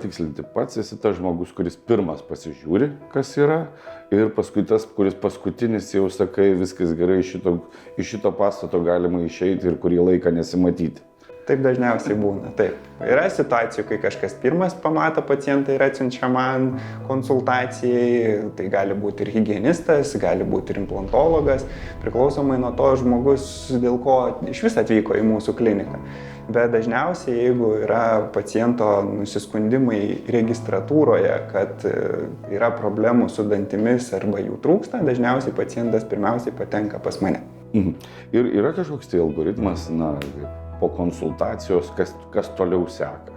patikslinti, pats esi tas žmogus, kuris pirmas pasižiūri, kas yra, ir paskui tas, kuris paskutinis jau sakai, viskas gerai, iš šito pastato galima išeiti ir kurį laiką nesimatyti. Taip dažniausiai būna, taip. Yra situacijų, kai kažkas pirmas pamato pacientą ir atsiunčia man konsultacijai, tai gali būti ir higienistas, gali būti ir implantologas, priklausomai nuo to žmogus, dėl ko iš vis atvyko į mūsų kliniką. Bet dažniausiai, jeigu yra paciento nusiskundimai registratūroje, kad yra problemų su dantimis arba jų trūksta, dažniausiai pacientas pirmiausiai patenka pas mane. Ir yra kažkoks tai algoritmas, po konsultacijos, kas toliau seka?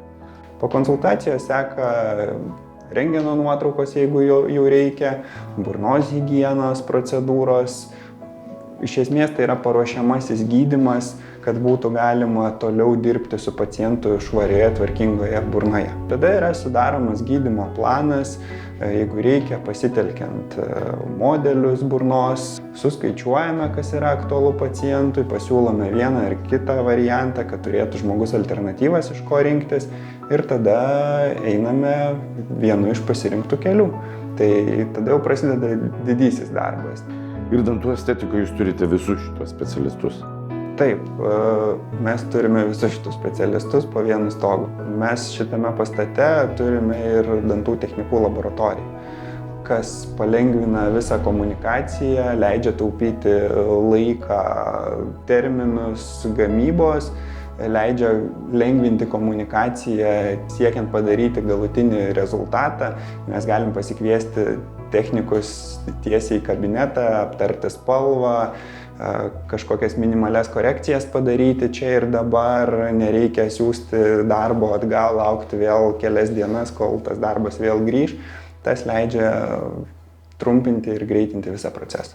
Po konsultacijos seka rentgeno nuotraukos, jeigu jų reikia, burnos higienos procedūros. Iš esmės tai yra paruošiamasis gydymas, kad būtų galima toliau dirbti su pacientu švarioje, tvarkingoje burnoje. Tada yra sudaromas gydymo planas, jeigu reikia, pasitelkiant modelius burnos, suskaičiuojame, kas yra aktualu pacientui, pasiūlome vieną ar kitą variantą, kad turėtų žmogus alternatyvas, iš ko rinktis, ir tada einame vienu iš pasirinktų kelių. Tai tada jau prasideda didysis darbas. Ir dantų estetikoje jūs turite visus šitos specialistus? Taip, mes turime visus šitus specialistus po vienu stogu. Mes šitame pastate turime ir dantų technikų laboratoriją, kas palengvina visą komunikaciją, leidžia taupyti laiką, terminus gamybos, leidžia lengvinti komunikaciją, siekiant padaryti galutinį rezultatą. Mes galim pasikviesti technikus tiesiai į kabinetą, aptarti spalvą, kažkokias minimalias korekcijas padaryti čia ir dabar, nereikia siųsti darbo atgal, laukti vėl kelias dienas, kol tas darbas vėl grįž. Tas leidžia trumpinti ir greitinti visą procesą.